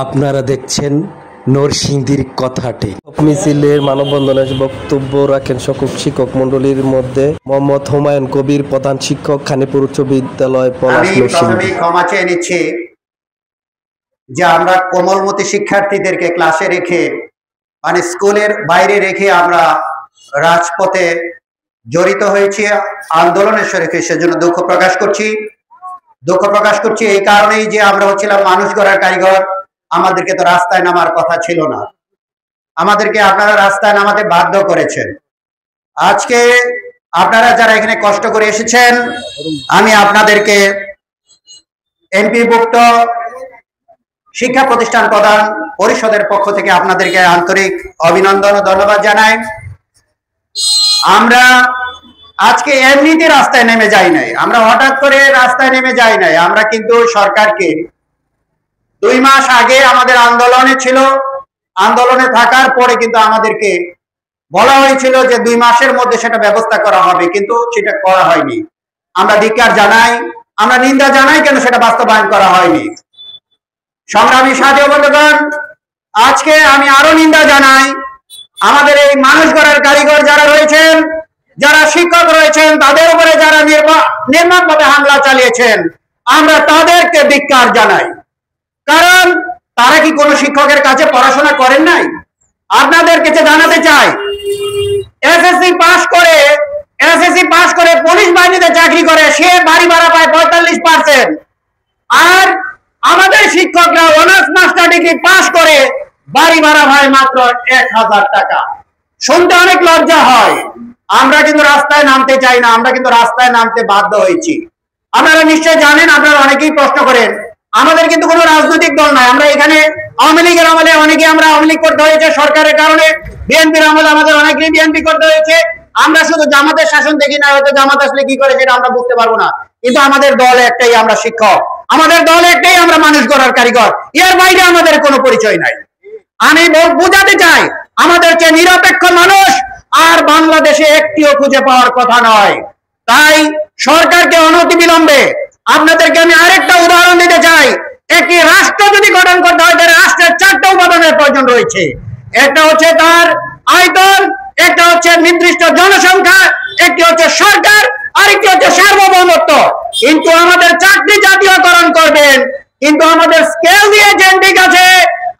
আপনারা দেখছেন নরসিংদীর কথাটে। মিছিলের মানববন্ধনে বক্তব্য রাখেন সকল শিক্ষক মণ্ডলীর মধ্যে মোহাম্মদ হুমায়ুন কবির, প্রধান শিক্ষক, খানিপুর উচ্চ বিদ্যালয়, পলাশ। প্রথমে ক্ষমা চেয়ে নিচ্ছি যে আমরা কোমলমতি শিক্ষার্থীদেরকে ক্লাসে রেখে মানে স্কুলের বাইরে রেখে আমরা রাজপথে জড়িত হয়েছি, আন্দোলনের শরীরে, সেজন্য দুঃখ প্রকাশ করছি। এই কারণেই যে আমরা হচ্ছিলাম মানুষ গড়ার কারিগর, আমাদেরকে তো রাস্তায় নামার কথা ছিল না, আমাদেরকে আপনারা রাস্তায় নামাতে বাধ্য করেছেন। আজকে আপনারা যারা এখানে কষ্ট করে এসেছেন, আমি আপনাদেরকে এমপিভুক্ত শিক্ষা প্রতিষ্ঠান প্রদান পরিষদের পক্ষ থেকে আপনাদেরকে আন্তরিক অভিনন্দন ও ধন্যবাদ জানাই। আমরা আজকে এমনিতে রাস্তায় নেমে যাই নাই, আমরা হঠাৎ করে রাস্তায় নেমে যাই নাই। আমরা কিন্তু সরকারকে 2 মাস আগে আমাদের আন্দোলনে ছিল, আন্দোলনে থাকার পরে কিন্তু আমাদেরকে বলা হয়েছিল যে 2 মাসের মধ্যে সেটা ব্যবস্থা করা হবে, কিন্তু সেটা করা হয়নি। আমরা ধিক্কার জানাই, আমরা নিন্দা জানাই কেন সেটা বাস্তবায়ন করা হয়নি। সংগ্রামী সাথী বন্ধুগণ, আজকে আমি আরো নিন্দা জানাই আমাদের এই মানুষ গড়ার কারিগর যারা রয়েছেন, যারা শিক্ষক রয়েছেন, তাদের উপরে যারা নির্মমভাবে হামলা চালিয়েছেন, আমরা তাদেরকে ধিক্কার জানাই। কারণ তারা কি কোনো শিক্ষকের কাছে পড়াশোনা করেন নাই? আপনাদের কাছে জানাতে চাই, এসএসসি পাস করে পুলিশ বাহিনীতে চাকরি করে, সে বাড়ি ভাড়া পায় 45%, আর আমাদের শিক্ষকরা অনার্স মাস্টার ডিগ্রি পাস করে বাড়ি ভাড়া হয় মাত্র 1000 টাকা। শুনতে অনেক লজ্জা হয়। আমরা কিন্তু রাস্তায় নামতে চাই না, আমরা কিন্তু রাস্তায় নামতে বাধ্য হয়েছি। আপনারা নিশ্চয় জানেন, আপনারা অনেকেই প্রশ্ন করেন, আমাদের কিন্তু কোনো রাজনৈতিক দল নাই। আমরা এখানে আওয়ামী লীগের আমলে অনেকে আমরা আওয়ামী লীগ করতে হয়েছে সরকারের কারণে, বিএনপির আমলে আমাদের অনেকেই বিএনপি করতে হয়েছে। আমরা শুধু জামাতের শাসন দেখি না, হয়তো জামাত আসলে কি করে সেটা আমরা বুঝতে পারবো না, কিন্তু আমাদের দল একটাই, আমরা শিক্ষক, আমাদের দল একটাই, আমরা মানুষ গড়ার কারিগর, এর বাইরে আমাদের কোনো পরিচয় নাই। আমি বুঝাতে চাই, আমাদের চেয়ে নিরপেক্ষ মানুষ আর বাংলাদেশে একটিও খুঁজে পাওয়ার কথা নয়। তাই সরকারকে অনতিবিলম্বে, আপনাদেরকে আমি আরেকটা উদাহরণ দিতে চাই, একটি রাষ্ট্র যদি গঠন করতে হয়, তাহলে রাষ্ট্রের 4টা উপাদানের প্রয়োজন রয়েছে। একটা হচ্ছে তার আয়তন, একটা হচ্ছে নির্দিষ্ট জনসংখ্যা, একটি হচ্ছে সরকার, আরেকটি হচ্ছে সার্বভৌমত্ব। কিন্তু আমাদের চাকরি জাতীয়করণ করবেন, কিন্তু আমাদের স্কেল দিয়েছেন, ঠিক আছে,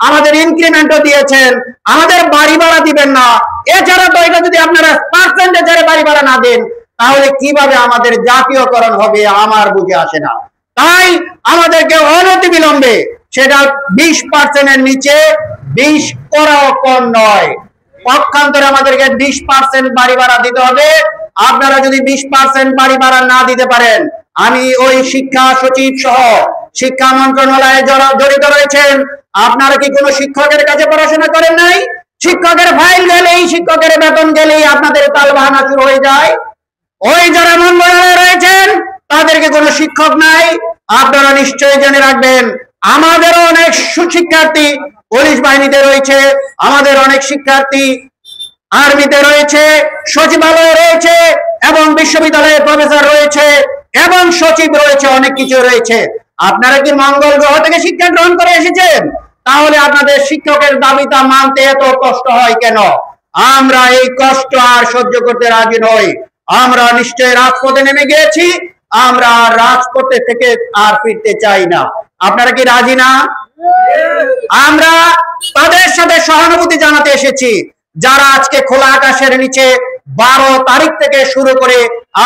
আমাদের ইনক্রিমেন্টও দিয়েছেন, আমাদের বাড়ি ভাড়া দিবেন না। এছাড়া তো এটা যদি আপনারা পার্সেন্টেজে বাড়ি ভাড়া না দেন, তাহলে কিভাবে আমাদের জাতীয়করণ হবে আমার বুঝে আসে না। তাই আমাদেরকে অনতিবিলম্বে সেটা 20%-এর নিচে 20 করাও কম নয়, পক্ষান্তরে আমাদেরকে 20% বাড়ি ভাড়া দিতে হবে। আপনারা যদি 20% বাড়ি ভাড়া না দিতে পারেন, আমি ওই শিক্ষা সচিব সহ শিক্ষা মন্ত্রণালয়ে যারা জড়িত রয়েছেন, আপনারা কি কোনো শিক্ষকের কাছে পড়াশোনা করেন নাই? শিক্ষকের ফাইল গেলেই, শিক্ষকের বেতন গেলেই আপনাদের তালবাহানা শুরু হয়ে যায়। ওই যারা মন্ত্রণালয়ে রয়েছেন, তাদেরকে কোনো শিক্ষক নাই। আপনারা নিশ্চয়ই জেনে রাখবেন, আমাদেরও অনেক শিক্ষার্থী পুলিশ বাহিনীতে রয়েছে, আমাদের অনেক শিক্ষার্থী আর্মিতে রয়েছে, সচিবালয়ে রয়েছে, এবং বিশ্ববিদ্যালয়ের প্রফেসর রয়েছে, এবং সচিব রয়েছে, অনেক কিছু রয়েছে। আপনারা কি মঙ্গল গ্রহ থেকে শিক্ষা গ্রহণ করে এসেছেন? তাহলে আপনাদের শিক্ষকের দাবিটা মানতে এত কষ্ট হয় কেন? আমরা এই কষ্ট আর সহ্য করতে রাজি নই। আমরা নিশ্চয়ই রাজপথে নেমে গিয়েছি, আমরা রাজপথে থেকে আর ফিরতে চাই না। আপনারা কি রাজি না? আমরা তাদের সাথে সহানুভূতি জানাতে এসেছি যারা আজকে খোলা আকাশের নিচে 12 তারিখ থেকে শুরু করে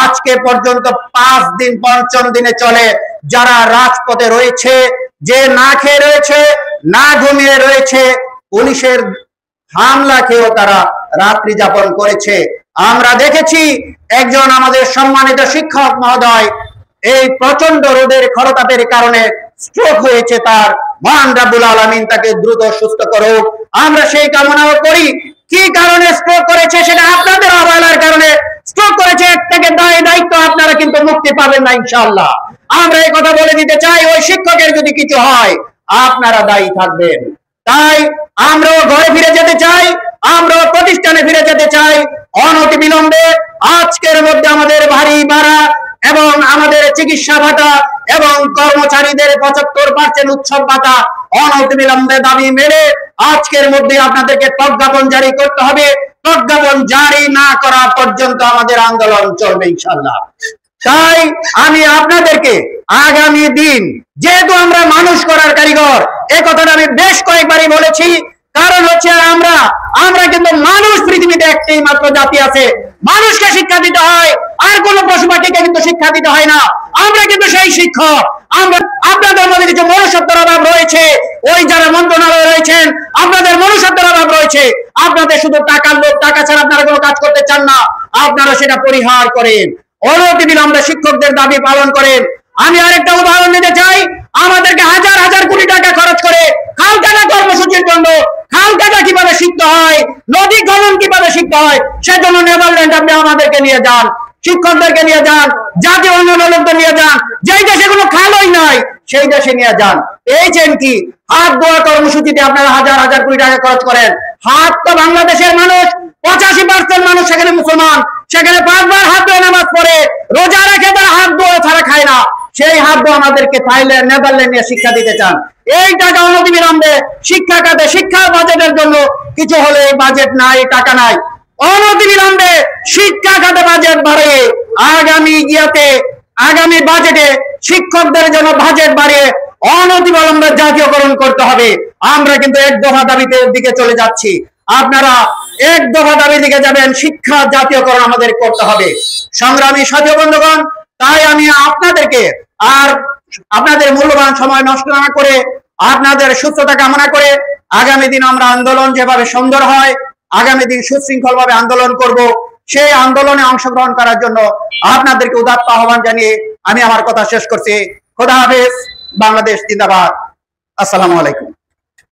আজকে পর্যন্ত 5 দিন, 5ম দিনে চলে, যারা রাজপথে রয়েছে, যে না খেয়ে রয়েছে, না ঘুমিয়ে রয়েছে, পুলিশের হামলা খেয়েও তারা রাত্রি যাপন করেছে। আমরা দেখেছি একজন আমাদের সম্মানিত শিক্ষক মহোদয় এই প্রচন্ড রোদের খরতাপের কারণে স্ট্রোক হয়েছে, তার মহান রাব্বুল আলামিন তাকে দ্রুত সুস্থ করুক, আমরা সেই কামনাও করি। কি কারণে স্ট্রোক করেছে সেটা আপনাদের অবহেলার কারণে স্ট্রোক করেছে, এর থেকে দায়িত্ব আপনারা কিন্তু মুক্তি পাবেন না ইনশাআল্লাহ। আমরা এই কথা বলে দিতে চাই, ওই শিক্ষকের যদি কিছু হয় আপনারা দায়ী থাকবেন। তাই আমরাও ঘরে ফিরে যেতে চাই, আমরাও প্রতিষ্ঠানে ফিরে যেতে চাই অনতিবিলম্বে। আজকের মধ্যে আমাদের বাড়ি ভাড়া এবং আমাদের চিকিৎসা ভাতা এবং কর্মচারীদের 75% উৎসব ভাতা অনতিবিলম্বে দাবি মেনে আজকের মধ্যে আপনাদেরকে প্রজ্ঞাপন জারি করতে হবে। প্রজ্ঞাপন জারি না করা পর্যন্ত আমাদের আন্দোলন চলবে ইনশাআল্লাহ। তাই আমি আপনাদেরকে আগামী দিন, যেহেতু আমরা মানুষ করার কারিগর, এই কথাটা আমি বেশ কয়েকবারই বলেছি, কারণ হচ্ছে আমরা কিন্তু মানুষ, পৃথিবীতে একটাই মাত্র জাতি আছে, মানুষকে শিক্ষা দিতে হয়, আর কোন পশু পাখিকে কিন্তু শিক্ষা দিতে হয় না। আমরা কিন্তু সেই শিক্ষক। আমরা আপনাদের মধ্যে কিছু মনুষ্যত্বের অভাব রয়েছে, ওই যারা মন্ত্রণালয়ে রয়েছেন আপনাদের মনুষ্যত্বের অভাব রয়েছে, আপনাদের শুধু টাকার লোভ, টাকা ছাড়া আপনারা কোনো কাজ করতে চান না, আপনারা সেটা পরিহার করেন, অনতিবিলম্বে শিক্ষকদের দাবি পালন করেন। আমি আরেকটা উদাহরণ দিতে চাই, আমাদেরকে হাজার হাজার কোটি টাকা খরচ করে খাল কাটা কর্মসূচির জন্য, খাল কাটা কিভাবে শিখতে হয়, নদী খনন কিভাবে শিখতে হয়, সেজন্য নেদারল্যান্ড আপনি আমাদেরকে নিয়ে যান, শিক্ষকদেরকে নিয়ে যান, জাতীয় অন্যান্য লোকদের নিয়ে যান, যেই দেশে কোনো খালই নাই সেই দেশে নিয়ে যান। এই যে কি হাত ধোয়া কর্মসূচিতে আপনারা হাজার হাজার কোটি টাকা খরচ করেন। হাত তো বাংলাদেশের মানুষ 85% মানুষ সেখানে মুসলমান, সেখানে 5 বার হাত ধোয়া নামাজ পড়ে, রোজা রেখে তারা হাত ধোয়া ছাড়া খায় না। সেই হাত ধোয়া আমাদেরকে থাইল্যান্ড, নেদারল্যান্ড নিয়ে শিক্ষা দিতে চান। এই টাকা অনতিবিলম্বে শিক্ষা খাতে, শিক্ষার বাজেটের জন্য কিছু হলে বাজেট নাই, টাকা নাই, অনতিবিলম্বে শিক্ষা খাতে বাজেট বাড়িয়ে আগামী বাজেটে শিক্ষকদের জন্য বাজেট বাড়িয়ে অনতিবিলম্বে জাতীয়করণ করতে হবে। আমরা কিন্তু এক দফা দাবিতে দিকে চলে যাচ্ছি, আপনারা এক দফা দাবি দিকে যাবেন, শিক্ষা জাতীয়করণ আমাদের করতে হবে। সংগ্রামী সাথী বন্ধুগণ, তাই আমি আপনাদেরকে আর আপনাদের মূল্যবান সময় নষ্ট না করে, আপনাদের সুস্থতা কামনা করে, আগামী দিন আমরা আন্দোলন যেভাবে সুন্দর হয়, আগামী দিন সুশৃঙ্খল ভাবে আন্দোলন করব, সেই আন্দোলনে অংশগ্রহণ করার জন্য আপনাদেরকে উদাত্ত আহ্বান জানিয়ে আমি আমার কথা শেষ করছি। খোদা হাফেজ। বাংলাদেশ জিন্দাবাদ। আসসালামু আলাইকুম।